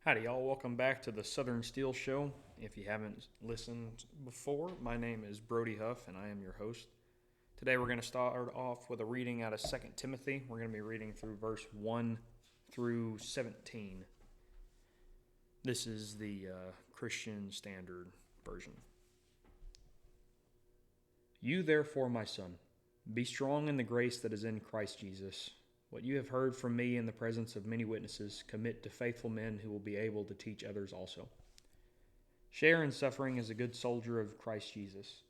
Howdy, y'all. Welcome back to the Southern Steel Show. If you haven't listened before, my name is Brody Huff, and I am your host. Today, we're going to start off with a reading out of 2 Timothy. We're going to be reading through verse 1 through 17. This is the Christian Standard Version. You, therefore, my son, be strong in the grace that is in Christ Jesus. What you have heard from me in the presence of many witnesses, commit to faithful men who will be able to teach others also. Share in suffering as a good soldier of Christ Jesus.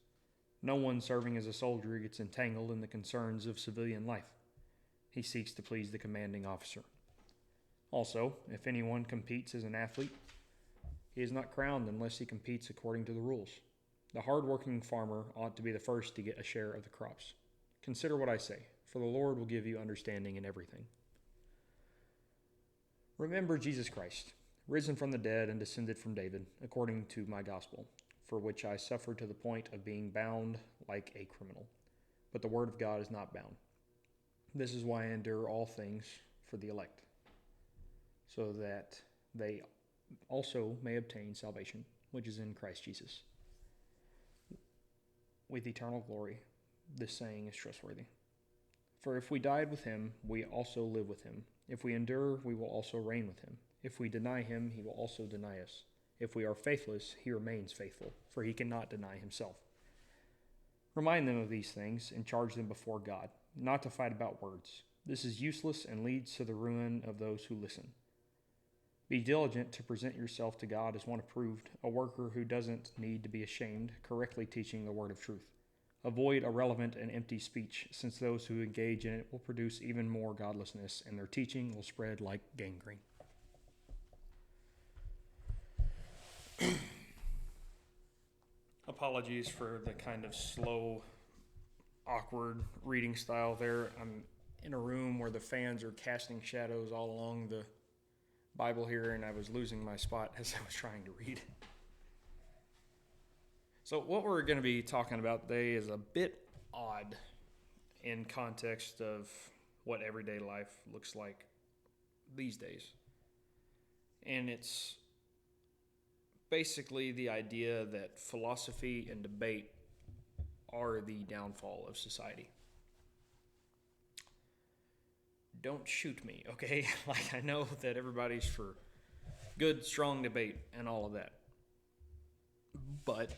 No one serving as a soldier gets entangled in the concerns of civilian life. He seeks to please the commanding officer. Also, if anyone competes as an athlete, he is not crowned unless he competes according to the rules. The hard-working farmer ought to be the first to get a share of the crops. Consider what I say, for the Lord will give you understanding in everything. Remember Jesus Christ, risen from the dead and descended from David, according to my gospel, for which I suffered to the point of being bound like a criminal. But the word of God is not bound. This is why I endure all things for the elect, so that they also may obtain salvation, which is in Christ Jesus, with eternal glory. This saying is trustworthy. For if we died with him, we also live with him. If we endure, we will also reign with him. If we deny him, he will also deny us. If we are faithless, he remains faithful, for he cannot deny himself. Remind them of these things and charge them before God, not to fight about words. This is useless and leads to the ruin of those who listen. Be diligent to present yourself to God as one approved, a worker who doesn't need to be ashamed, correctly teaching the word of truth. Avoid irrelevant and empty speech, since those who engage in it will produce even more godlessness, and their teaching will spread like gangrene. Apologies for the kind of slow, awkward reading style there. I'm in a room where the fans are casting shadows all along the Bible here, and I was losing my spot as I was trying to read. So what we're going to be talking about today is a bit odd in context of what everyday life looks like these days. And it's basically the idea that philosophy and debate are the downfall of society. Don't shoot me, okay? Like, I know that everybody's for good, strong debate and all of that. But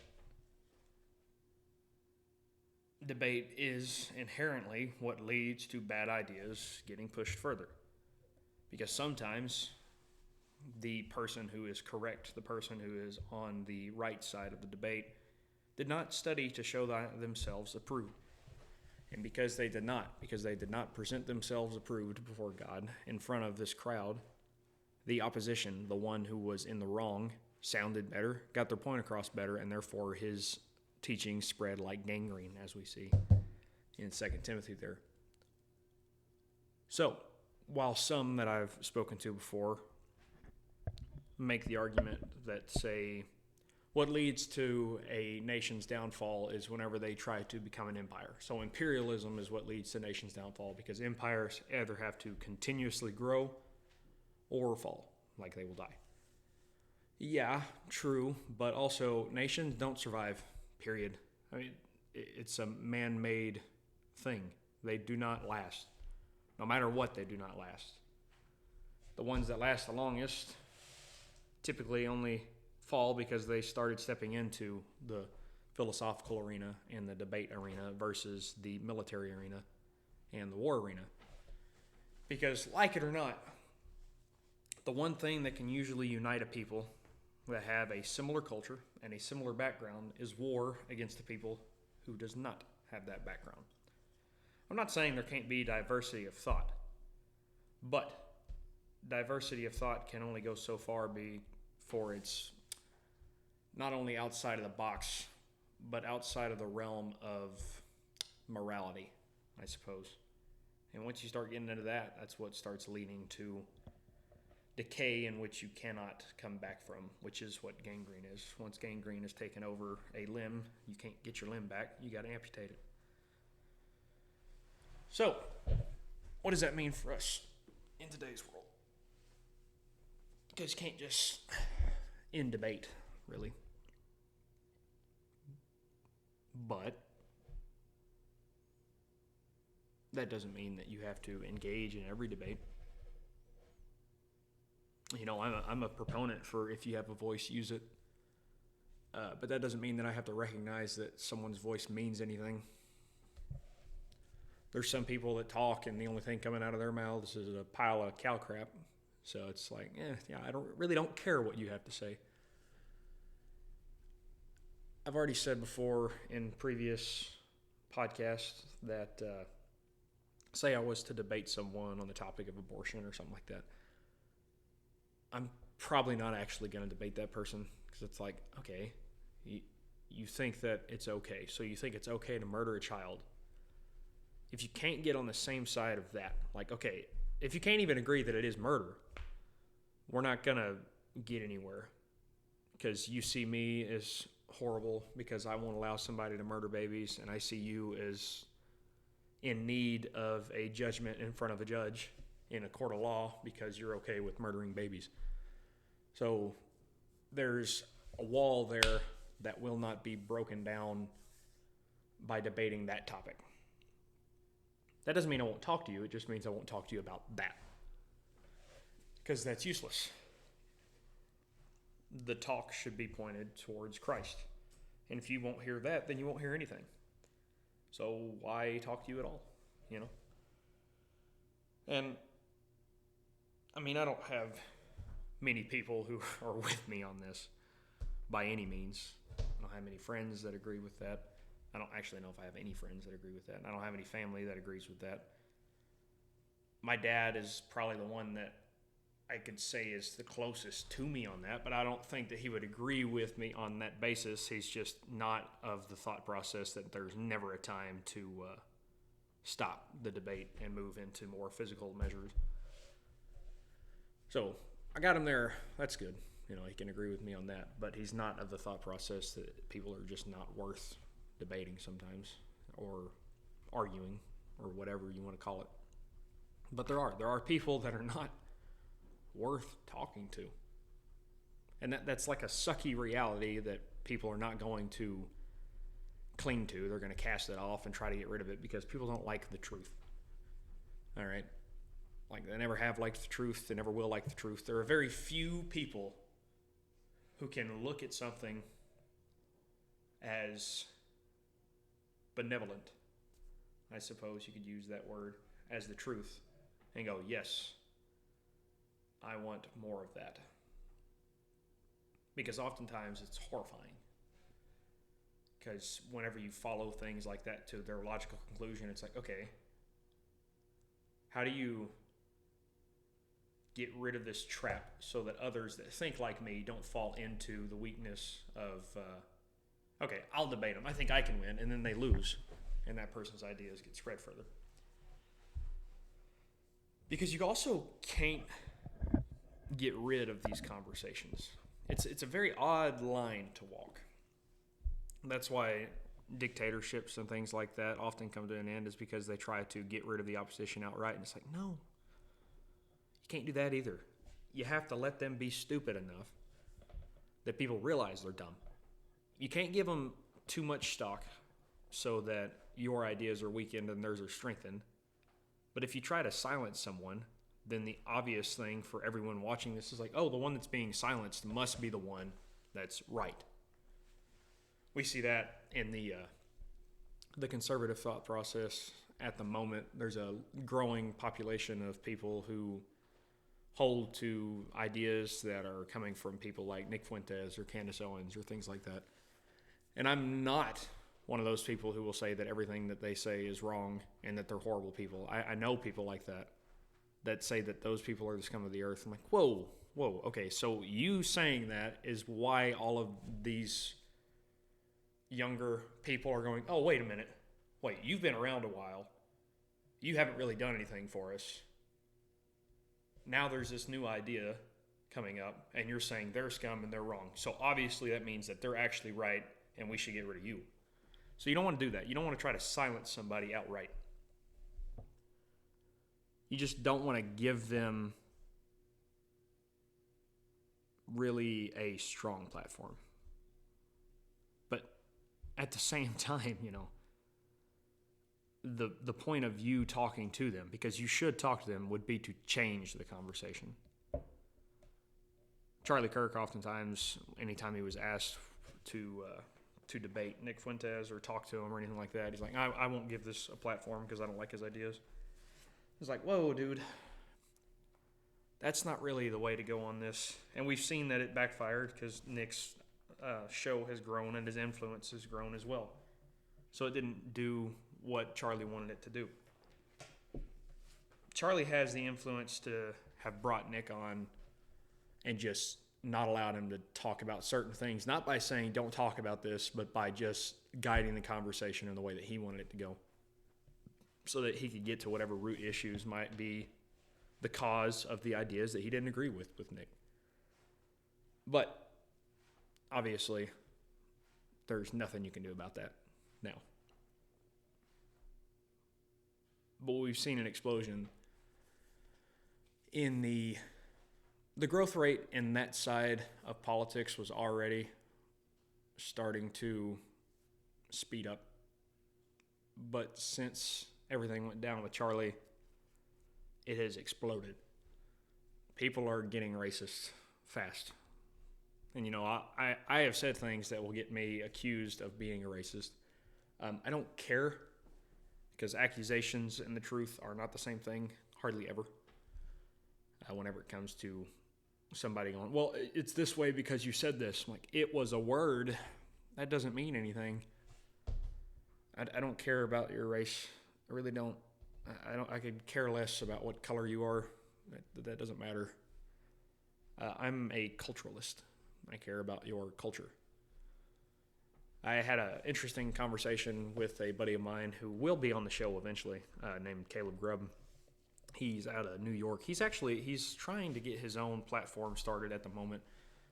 debate is inherently what leads to bad ideas getting pushed further. Because sometimes the person who is correct, the person who is on the right side of the debate, did not study to show themselves approved. And because they did not present themselves approved before God in front of this crowd, the opposition, the one who was in the wrong, sounded better, got their point across better, and therefore his teaching spread like gangrene, as we see in 2 Timothy there. So, while some that I've spoken to before make the argument that say what leads to a nation's downfall is whenever they try to become an empire. So imperialism is what leads to nation's downfall, because empires either have to continuously grow or fall, like they will die. Yeah, true, but also nations don't survive. Period. I mean, it's a man-made thing. They do not last. No matter what, they do not last. The ones that last the longest typically only fall because they started stepping into the philosophical arena and the debate arena versus the military arena and the war arena. Because, like it or not, the one thing that can usually unite a people that have a similar culture and a similar background is war against the people who does not have that background. I'm not saying there can't be diversity of thought, but diversity of thought can only go so far before it's not only outside of the box, but outside of the realm of morality, I suppose. And once you start getting into that, that's what starts leading to decay in which you cannot come back from, which is what gangrene is. Once gangrene has taken over a limb, you can't get your limb back. You got to amputate it. So, what does that mean for us in today's world? Because you can't just end debate, really. But that doesn't mean that you have to engage in every debate. You know, I'm a proponent for if you have a voice, use it. But that doesn't mean that I have to recognize that someone's voice means anything. There's some people that talk and the only thing coming out of their mouths is a pile of cow crap. So it's like, I don't care what you have to say. I've already said before in previous podcasts that say I was to debate someone on the topic of abortion or something like that. I'm probably not actually going to debate that person because it's like, okay, you think that it's okay. So you think it's okay to murder a child. If you can't get on the same side of that, like, okay, if you can't even agree that it is murder, we're not going to get anywhere because you see me as horrible because I won't allow somebody to murder babies, and I see you as in need of a judgment in front of a judge in a court of law because you're okay with murdering babies. So there's a wall there that will not be broken down by debating that topic. That doesn't mean I won't talk to you. It just means I won't talk to you about that. Because that's useless. The talk should be pointed towards Christ. And if you won't hear that, then you won't hear anything. So why talk to you at all? You know? And, I mean, I don't have many people who are with me on this by any means. I don't have many friends that agree with that. I don't actually know if I have any friends that agree with that. And I don't have any family that agrees with that. My dad is probably the one that I could say is the closest to me on that, but I don't think that he would agree with me on that basis. He's just not of the thought process that there's never a time to stop the debate and move into more physical measures. So I got him there. That's good. You know, he can agree with me on that, but he's not of the thought process that people are just not worth debating sometimes or arguing or whatever you want to call it. But there are people that are not worth talking to. And that's like a sucky reality that people are not going to cling to. They're going to cast it off and try to get rid of it because people don't like the truth. All right? Like, they never have liked the truth. They never will like the truth. There are very few people who can look at something as benevolent, I suppose you could use that word, as the truth, and go, yes, I want more of that. Because oftentimes it's horrifying. Because whenever you follow things like that to their logical conclusion, it's like, okay, how do you get rid of this trap so that others that think like me don't fall into the weakness of, okay, I'll debate them. I think I can win, and then they lose, and that person's ideas get spread further. Because you also can't get rid of these conversations. It's a very odd line to walk. That's why dictatorships and things like that often come to an end, is because they try to get rid of the opposition outright, and it's like, no, you can't do that either. You have to let them be stupid enough that people realize they're dumb. You can't give them too much stock so that your ideas are weakened and theirs are strengthened. But if you try to silence someone, then the obvious thing for everyone watching this is like, oh, the one that's being silenced must be the one that's right. We see that in the conservative thought process at the moment. There's a growing population of people who hold to ideas that are coming from people like Nick Fuentes or Candace Owens or things like that. And I'm not one of those people who will say that everything that they say is wrong and that they're horrible people. I know people like that say that those people are the scum of the earth. I'm like, whoa, okay, so you saying that is why all of these younger people are going, oh, wait a minute. Wait, you've been around a while. You haven't really done anything for us. Now there's this new idea coming up, and you're saying they're scum and they're wrong. So obviously that means that they're actually right, and we should get rid of you. So you don't want to do that. You don't want to try to silence somebody outright. You just don't want to give them really a strong platform. But at the same time, the point of you talking to them, because you should talk to them, would be to change the conversation. Charlie Kirk, oftentimes, anytime he was asked to debate Nick Fuentes or talk to him or anything like that, he's like, I won't give this a platform because I don't like his ideas. It's like, whoa, dude. That's not really the way to go on this. And we've seen that it backfired because Nick's show has grown and his influence has grown as well. So it didn't do what Charlie wanted it to do. Charlie has the influence to have brought Nick on and just not allowed him to talk about certain things, not by saying don't talk about this, but by just guiding the conversation in the way that he wanted it to go so that he could get to whatever root issues might be the cause of the ideas that he didn't agree with Nick. But obviously, there's nothing you can do about that now. But we've seen an explosion in the growth rate in that side of politics was already starting to speed up. But since everything went down with Charlie, it has exploded. People are getting racist fast. And, I have said things that will get me accused of being a racist. I don't care, because accusations and the truth are not the same thing, hardly ever. Whenever it comes to somebody going, well, it's this way because you said this. I'm like, it was a word. That doesn't mean anything. I don't care about your race. I really don't. I could care less about what color you are. That doesn't matter. I'm a culturalist. I care about your culture. I had an interesting conversation with a buddy of mine who will be on the show eventually, named Caleb Grubb. He's out of New York. He's trying to get his own platform started at the moment.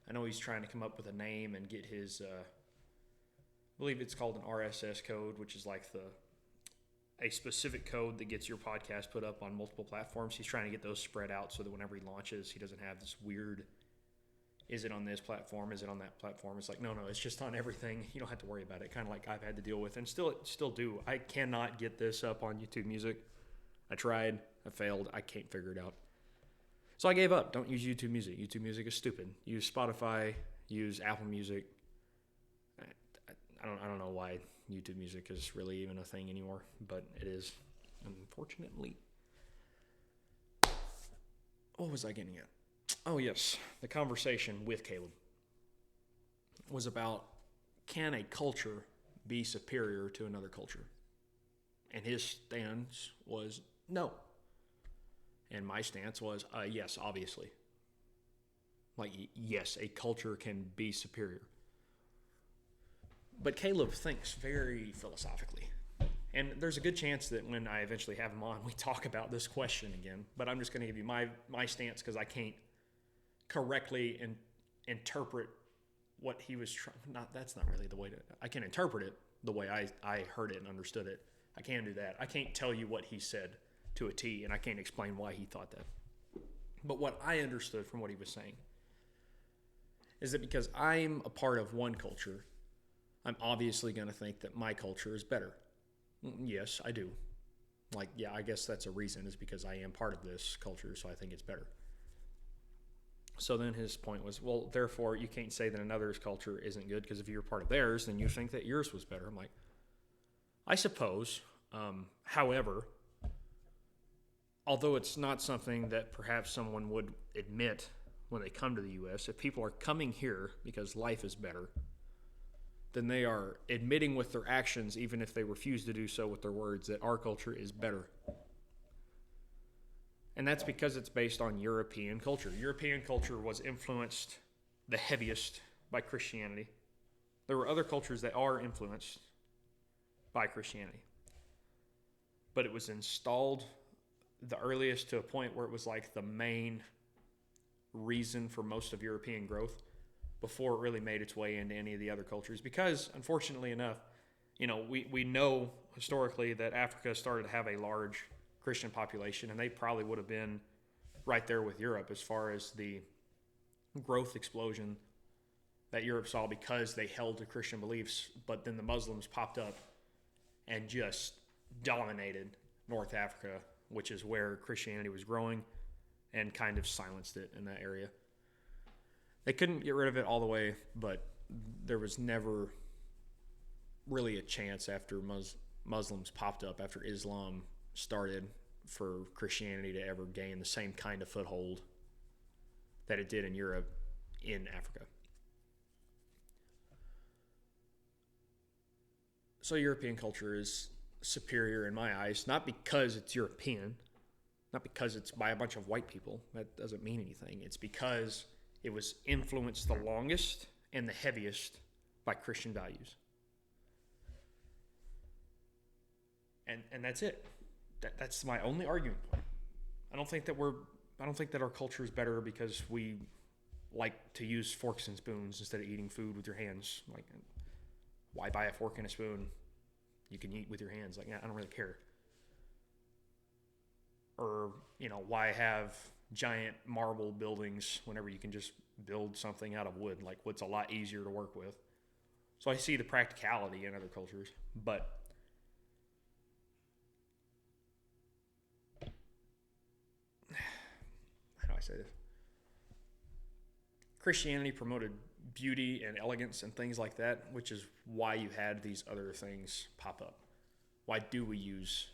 I know he's trying to come up with a name and get his, I believe it's called an RSS code, which is like a specific code that gets your podcast put up on multiple platforms. He's trying to get those spread out so that whenever he launches, he doesn't have this weird, is it on this platform? Is it on that platform? It's like, no, it's just on everything. You don't have to worry about it. Kind of like I've had to deal with and still do. I cannot get this up on YouTube Music. I tried. I failed. I can't figure it out. So I gave up. Don't use YouTube Music. YouTube Music is stupid. Use Spotify. Use Apple Music. I don't know why YouTube Music is really even a thing anymore, but it is, unfortunately. What was I getting at? Oh, yes. The conversation with Caleb was about, can a culture be superior to another culture? And his stance was no. And my stance was, yes, obviously. Like, yes, a culture can be superior. But Caleb thinks very philosophically. And there's a good chance that when I eventually have him on, we talk about this question again. But I'm just going to give you my stance because I can't correctly interpret what he was trying. That's not really the way to. I can interpret it the way I heard it and understood it. I can do that. I can't tell you what he said to a T, and I can't explain why he thought that. But what I understood from what he was saying is that because I'm a part of one culture, I'm obviously going to think that my culture is better. Yes, I do. Like, yeah, I guess that's a reason, is because I am part of this culture, so I think it's better. So then his point was, well, therefore, you can't say that another's culture isn't good, because if you're part of theirs, then you think that yours was better. I'm like, I suppose. However, although it's not something that perhaps someone would admit when they come to the U.S., if people are coming here because life is better, then they are admitting with their actions, even if they refuse to do so with their words, that our culture is better. And that's because it's based on European culture. European culture was influenced the heaviest by Christianity. There were other cultures that are influenced by Christianity. But it was installed the earliest to a point where it was like the main reason for most of European growth before it really made its way into any of the other cultures. Because, unfortunately enough, we know historically that Africa started to have a large Christian population, and they probably would have been right there with Europe as far as the growth explosion that Europe saw because they held to Christian beliefs, but then the Muslims popped up and just dominated North Africa, which is where Christianity was growing, and kind of silenced it in that area. They couldn't get rid of it all the way, but there was never really a chance after Muslims popped up, after Islam started, for Christianity to ever gain the same kind of foothold that it did in Europe in Africa. So European culture is superior in my eyes, not because it's European, not because it's by a bunch of white people. That doesn't mean anything. It's because it was influenced the longest and the heaviest by Christian values. And that's it. That's my only argument point. I don't think that our culture is better because we like to use forks and spoons instead of eating food with your hands. Like, why buy a fork and a spoon? You can eat with your hands. Like, I don't really care. Or, why have giant marble buildings whenever you can just build something out of wood? Like, what's a lot easier to work with? So I see the practicality in other cultures, but how do I say this? Christianity promoted beauty and elegance and things like that, which is why you had these other things pop up. Why do we use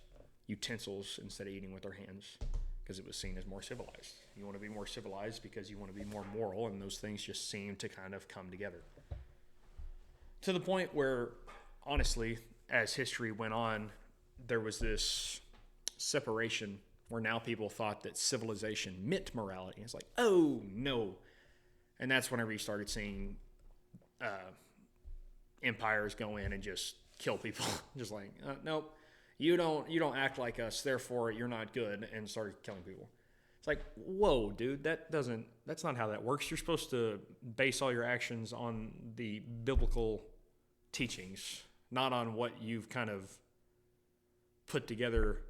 utensils instead of eating with our hands? Because it was seen as more civilized. You want to be more civilized because you want to be more moral, and those things just seem to kind of come together. To the point where, honestly, as history went on, there was this separation where now people thought that civilization meant morality. It's like, oh, no. And that's whenever you started seeing empires go in and just kill people. Just like, nope, you don't act like us, therefore you're not good, and started killing people. It's like, whoa, dude, that's not how that works. You're supposed to base all your actions on the biblical teachings, not on what you've kind of put together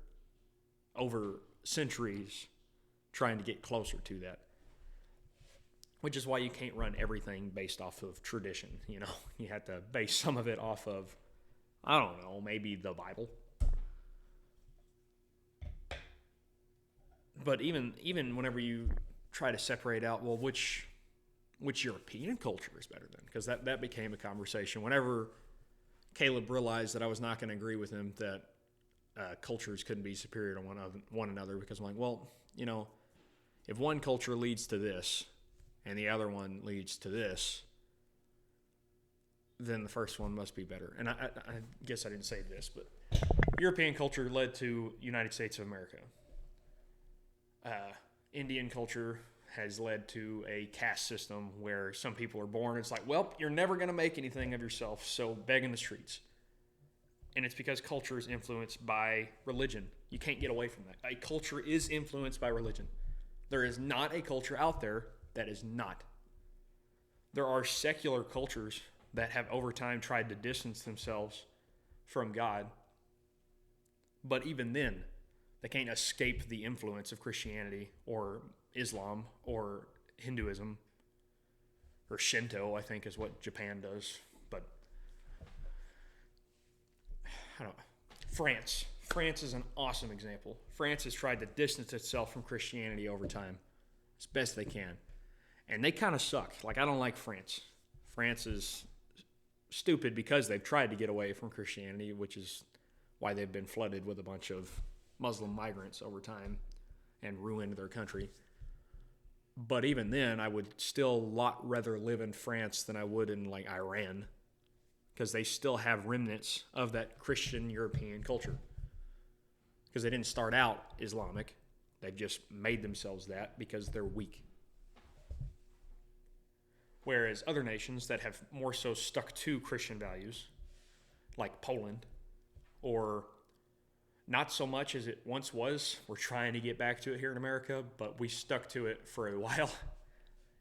over centuries trying to get closer to that. Which is why you can't run everything based off of tradition, You have to base some of it off of, I don't know, maybe the Bible. But even whenever you try to separate out, well, which European culture is better than? Because that became a conversation. Whenever Caleb realized that I was not going to agree with him that cultures couldn't be superior to one another, because I'm like, well, if one culture leads to this and the other one leads to this, then the first one must be better. And I guess I didn't say this, but European culture led to United States of America. Indian culture has led to a caste system where some people are born. It's like, well, you're never going to make anything of yourself, so beg in the streets. And it's because culture is influenced by religion. You can't get away from that. A culture is influenced by religion. There is not a culture out there that is not. There are secular cultures that have over time tried to distance themselves from God. But even then, they can't escape the influence of Christianity or Islam or Hinduism or Shinto, I think is what Japan does. But I don't know. France. France is an awesome example. France has tried to distance itself from Christianity over time as best they can. And they kind of suck. Like, I don't like France. France is stupid because they've tried to get away from Christianity, which is why they've been flooded with a bunch of Muslim migrants over time and ruined their country. But even then, I would still a lot rather live in France than I would in, like, Iran, because they still have remnants of that Christian European culture. Because they didn't start out Islamic. They've just made themselves that because they're weak. Whereas other nations that have more so stuck to Christian values, like Poland, or not so much as it once was, we're trying to get back to it here in America, but we stuck to it for a while,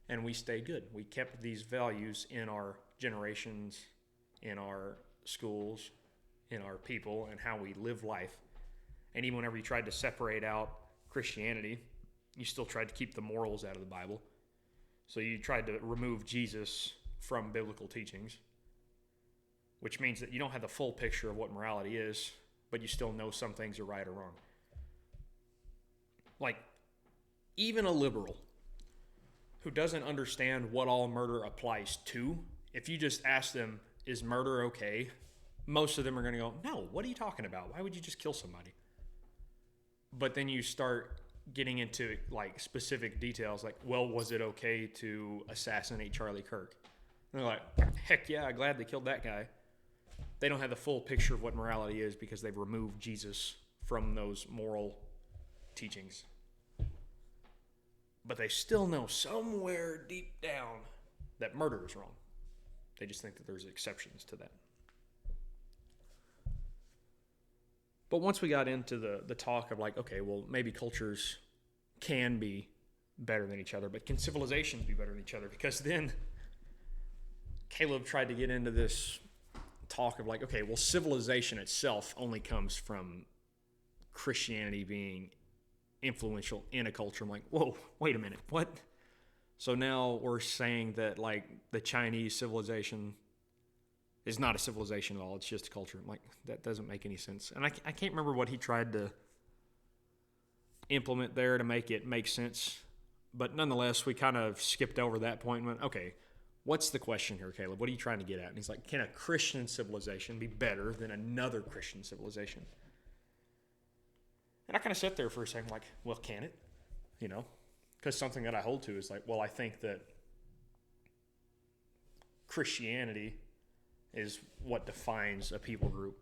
and we stayed good. We kept these values in our generations, in our schools, in our people, and how we live life. And even whenever you tried to separate out Christianity, you still tried to keep the morals out of the Bible. So you tried to remove Jesus from biblical teachings, which means that you don't have the full picture of what morality is, but you still know some things are right or wrong. Like, even a liberal who doesn't understand what all murder applies to, if you just ask them, is murder okay? Most of them are going to go, no, what are you talking about? Why would you just kill somebody? But then you start getting into like specific details, like, well, was it okay to assassinate Charlie Kirk? And they're like, heck yeah, glad they killed that guy. They don't have the full picture of what morality is because they've removed Jesus from those moral teachings. But they still know somewhere deep down that murder is wrong. They just think that there's exceptions to that. But once we got into the talk of like, okay, well, maybe cultures can be better than each other, but can civilizations be better than each other? Because then Caleb tried to get into this talk of like, okay, well, civilization itself only comes from Christianity being influential in a culture. I'm like, whoa, wait a minute, what? So now we're saying that like the Chinese civilization is not a civilization at all, it's just a culture. I'm like, that doesn't make any sense. And I can't remember what he tried to implement there to make it make sense, but nonetheless, we kind of skipped over that point and went, okay, what's the question here, Caleb? What are you trying to get at? And he's like, can a Christian civilization be better than another Christian civilization? And I kind of sat there for a second like, well, can it? You know, because something that I hold to is like, well, I think that Christianity is what defines a people group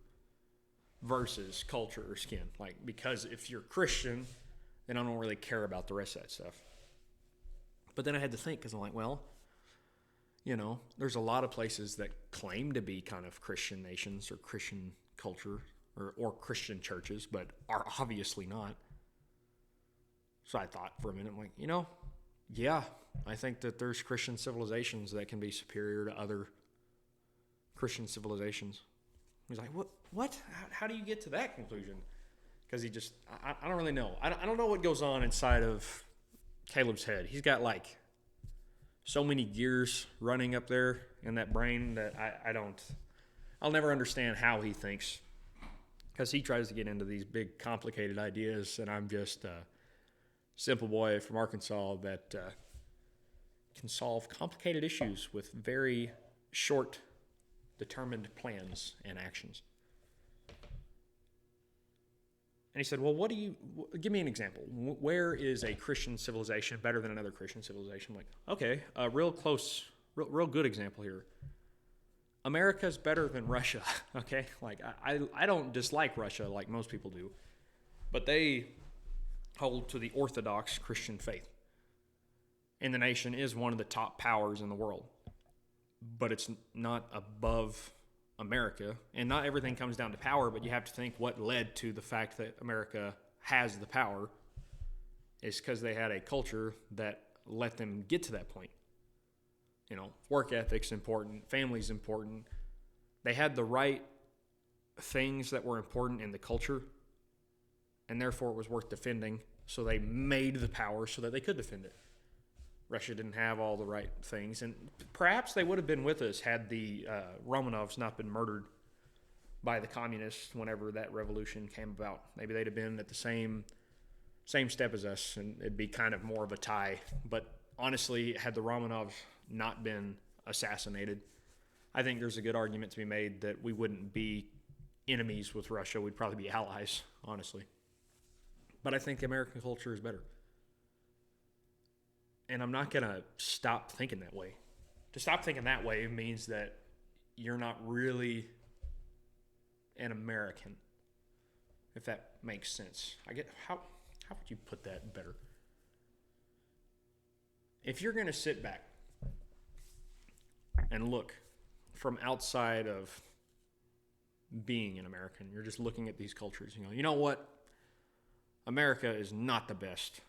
versus culture or skin. Like, because if you're Christian, then I don't really care about the rest of that stuff. But then I had to think, because I'm like, well, you know, there's a lot of places that claim to be kind of Christian nations or Christian culture or Christian churches, but are obviously not. So I thought for a minute, I'm like, you know, yeah, I think that there's Christian civilizations that can be superior to other Christian civilizations. He's like, what? How do you get to that conclusion? Because he just, I don't really know. I don't know what goes on inside of Caleb's head. He's got like so many gears running up there in that brain that I'll never understand how he thinks. Because he tries to get into these big, complicated ideas, and I'm just a simple boy from Arkansas that can solve complicated issues with very short, determined plans and actions. And he said, well, give me an example. Where is a Christian civilization better than another Christian civilization? I'm like, okay, a real good example here. America's better than Russia, okay? Like, I don't dislike Russia like most people do, but they hold to the Orthodox Christian faith. And the nation is one of the top powers in the world. But it's not above America. And not everything comes down to power, but you have to think what led to the fact that America has the power is because they had a culture that let them get to that point. You know, work ethic's important, family's important. They had the right things that were important in the culture, and therefore it was worth defending. So they made the power so that they could defend it. Russia didn't have all the right things, and perhaps they would have been with us had the Romanovs not been murdered by the communists whenever that revolution came about. Maybe they'd have been at the same step as us, and it'd be kind of more of a tie. But honestly, had the Romanovs not been assassinated, I think there's a good argument to be made that we wouldn't be enemies with Russia. We'd probably be allies, honestly. But I think American culture is better. And I'm not going to stop thinking that way. To stop thinking that way means that you're not really an American, if that makes sense. How would you put that better? If you're going to sit back and look from outside of being an American, you're just looking at these cultures, you know what? America is not the best.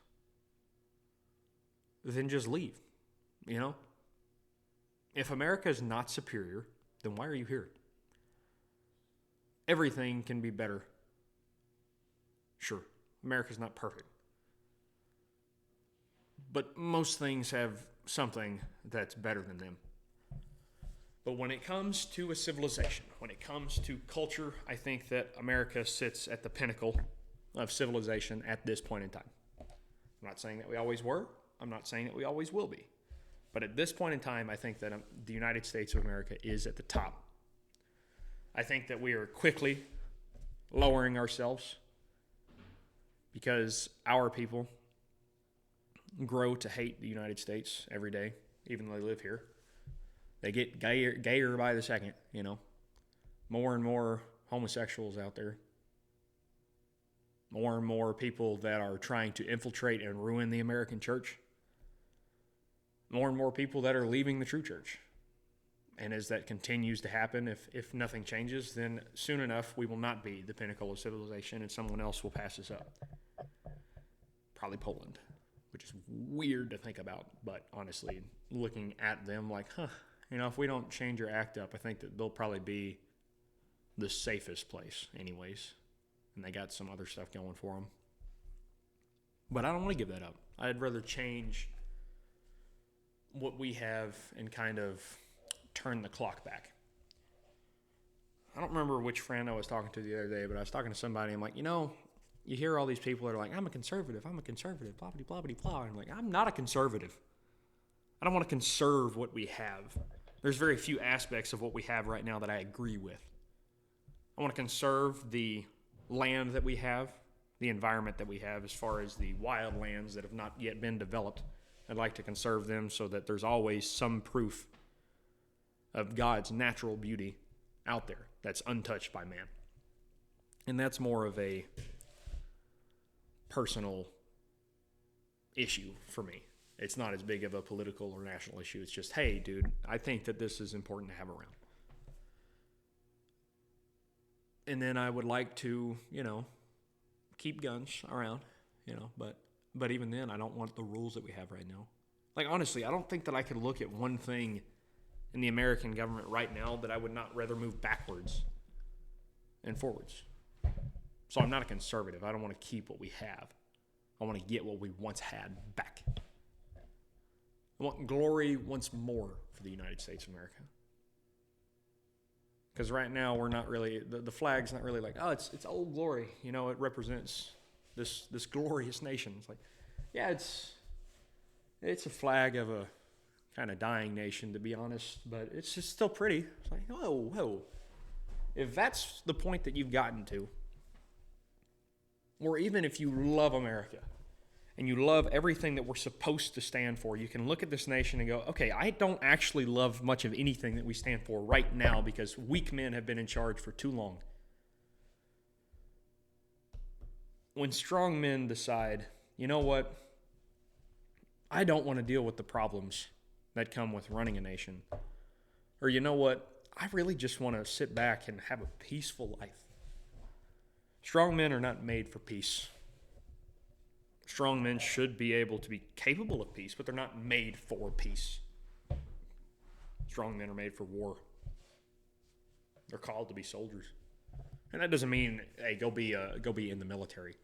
Then just leave, you know? If America is not superior, then why are you here? Everything can be better. Sure, America's not perfect. But most things have something that's better than them. But when it comes to a civilization, when it comes to culture, I think that America sits at the pinnacle of civilization at this point in time. I'm not saying that we always were. I'm not saying that we always will be. But at this point in time, I think that the United States of America is at the top. I think that we are quickly lowering ourselves because our people grow to hate the United States every day, even though they live here. They get gayer by the second, More and more homosexuals out there. More and more people that are trying to infiltrate and ruin the American church. More and more people that are leaving the true church. And as that continues to happen, if nothing changes, then soon enough we will not be the pinnacle of civilization and someone else will pass us up. Probably Poland, which is weird to think about. But honestly, looking at them like, if we don't change or act up, I think that they'll probably be the safest place anyways. And they got some other stuff going for them. But I don't want to give that up. I'd rather change what we have and kind of turn the clock back. I don't remember which friend I was talking to the other day, but I was talking to somebody. I'm like, you hear all these people that are like, I'm a conservative, blah, blah, blah, blah, blah. I'm like, I'm not a conservative. I don't want to conserve what we have. There's very few aspects of what we have right now that I agree with. I want to conserve the land that we have, the environment that we have as far as the wild lands that have not yet been developed. I'd like to conserve them so that there's always some proof of God's natural beauty out there that's untouched by man. And that's more of a personal issue for me. It's not as big of a political or national issue. It's just, hey, dude, I think that this is important to have around. And then I would like to, keep guns around, but even then, I don't want the rules that we have right now. Like, honestly, I don't think that I could look at one thing in the American government right now that I would not rather move backwards and forwards. So I'm not a conservative. I don't want to keep what we have. I want to get what we once had back. I want glory once more for the United States of America. Because right now we're not really, the flag's not really like, it's Old Glory. It represents this glorious nation. It's like, yeah, it's a flag of a kind of dying nation, to be honest, but it's just still pretty. It's like, whoa. If that's the point that you've gotten to, or even if you love America and you love everything that we're supposed to stand for, you can look at this nation and go, okay, I don't actually love much of anything that we stand for right now because weak men have been in charge for too long. When strong men decide, you know what, I don't want to deal with the problems that come with running a nation. Or you know what, I really just want to sit back and have a peaceful life. Strong men are not made for peace. Strong men should be able to be capable of peace, but they're not made for peace. Strong men are made for war. They're called to be soldiers. And that doesn't mean, hey, go be in the military.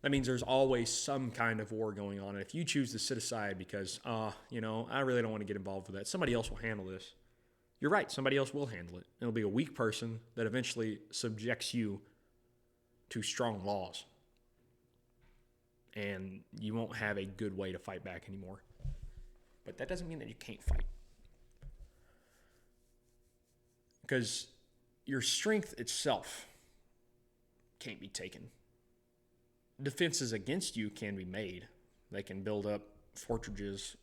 That means there's always some kind of war going on. And if you choose to sit aside because, I really don't want to get involved with that, somebody else will handle this. You're right, somebody else will handle it. It'll be a weak person that eventually subjects you to strong laws. And you won't have a good way to fight back anymore. But that doesn't mean that you can't fight. Because your strength itself can't be taken. Defenses against you can be made. They can build up fortresses,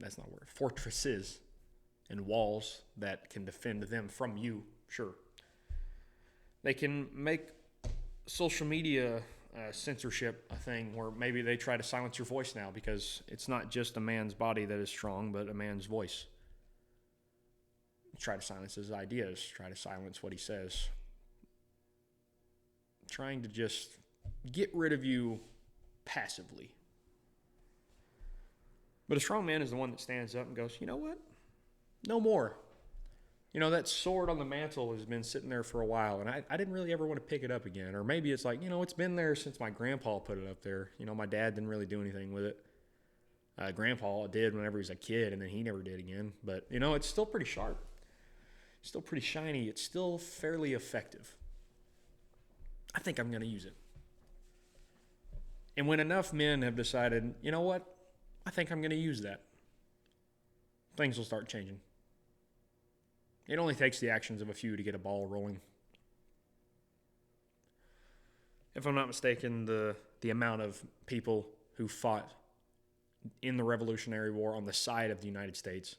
that's not a word, fortresses and walls that can defend them from you, sure. They can make social media censorship a thing where maybe they try to silence your voice now because it's not just a man's body that is strong, but a man's voice. Try to silence his ideas, try to silence what he says. Trying to just get rid of you passively. But a strong man is the one that stands up and goes, you know what? No more. That sword on the mantle has been sitting there for a while, and I didn't really ever want to pick it up again. Or maybe it's like, it's been there since my grandpa put it up there. My dad didn't really do anything with it. Grandpa did whenever he was a kid, and then he never did again. But, it's still pretty sharp. Still pretty shiny. It's still fairly effective. I think I'm going to use it. And when enough men have decided, you know what? I think I'm going to use that, things will start changing. It only takes the actions of a few to get a ball rolling. If I'm not mistaken, the amount of people who fought in the Revolutionary War on the side of the United States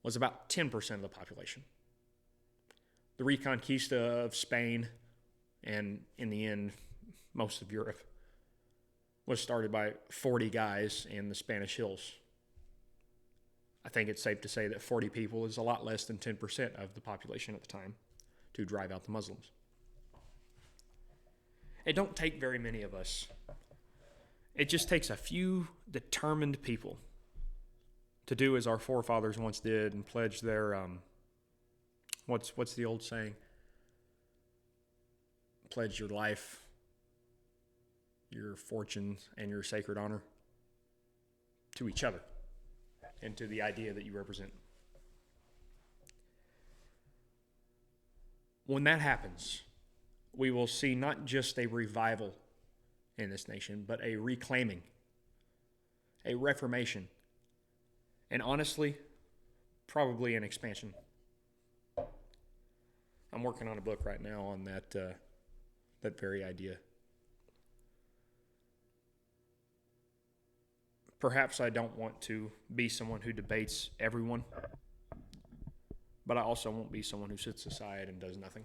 was about 10% of the population. The Reconquista of Spain, and in the end, most of Europe, was started by 40 guys in the Spanish Hills. I think it's safe to say that 40 people is a lot less than 10% of the population at the time to drive out the Muslims. It don't take very many of us. It just takes a few determined people to do as our forefathers once did and pledge their, what's the old saying? Pledge your life, your fortune, and your sacred honor to each other and to the idea that you represent. When that happens, we will see not just a revival in this nation, but a reclaiming, a reformation, and honestly, probably an expansion. I'm working on a book right now on that very idea. Perhaps I don't want to be someone who debates everyone, but I also won't be someone who sits aside and does nothing.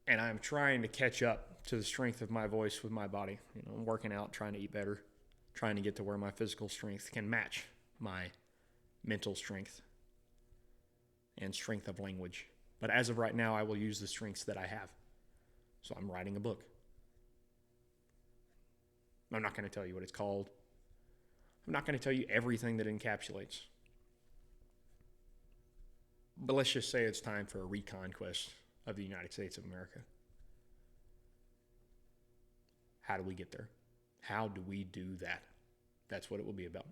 And I'm trying to catch up to the strength of my voice with my body. I'm working out, trying to eat better, trying to get to where my physical strength can match my mental strength and strength of language. But as of right now, I will use the strengths that I have. So I'm writing a book. I'm not going to tell you what it's called. I'm not going to tell you everything that it encapsulates. But let's just say it's time for a reconquest of the United States of America. How do we get there? How do we do that? That's what it will be about.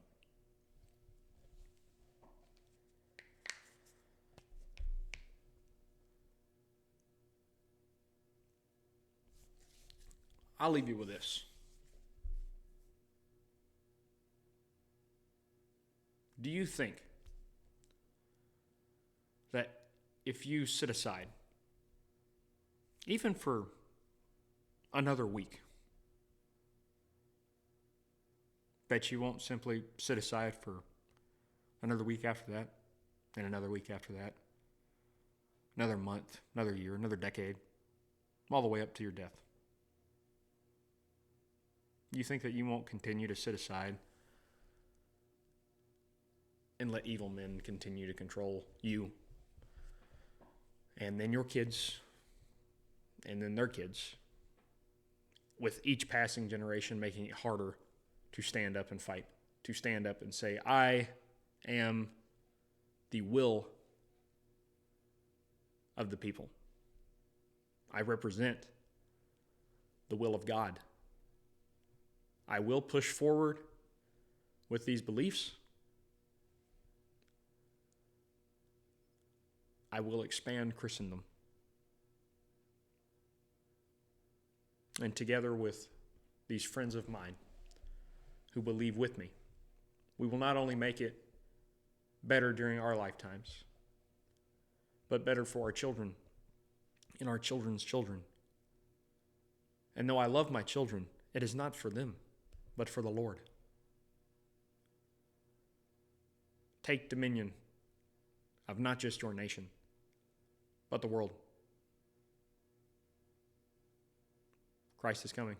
I'll leave you with this. Do you think that if you sit aside, even for another week, that you won't simply sit aside for another week after that, and another week after that, another month, another year, another decade, all the way up to your death? You think that you won't continue to sit aside and let evil men continue to control you, and then your kids, and then their kids, with each passing generation making it harder to stand up and fight, to stand up and say, I am the will of the people. I represent the will of God. I will push forward with these beliefs. I will expand Christendom. And together with these friends of mine who believe with me, we will not only make it better during our lifetimes, but better for our children and our children's children. And though I love my children, it is not for them, but for the Lord. Take dominion of not just your nation, but the world. Christ is coming.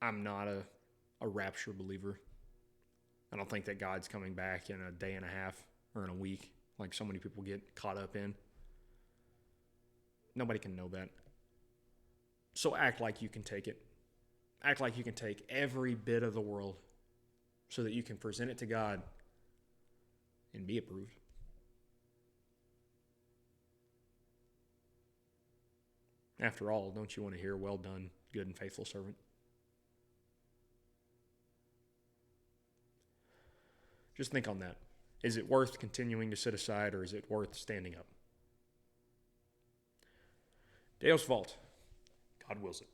I'm not a rapture believer. I don't think that God's coming back in a day and a half or in a week, like so many people get caught up in. Nobody can know that. So act like you can take it. Act like you can take every bit of the world so that you can present it to God and be approved. After all, don't you want to hear, well done, good and faithful servant. Just think on that. Is it worth continuing to sit aside, or is it worth standing up? Deus Vult. God wills it.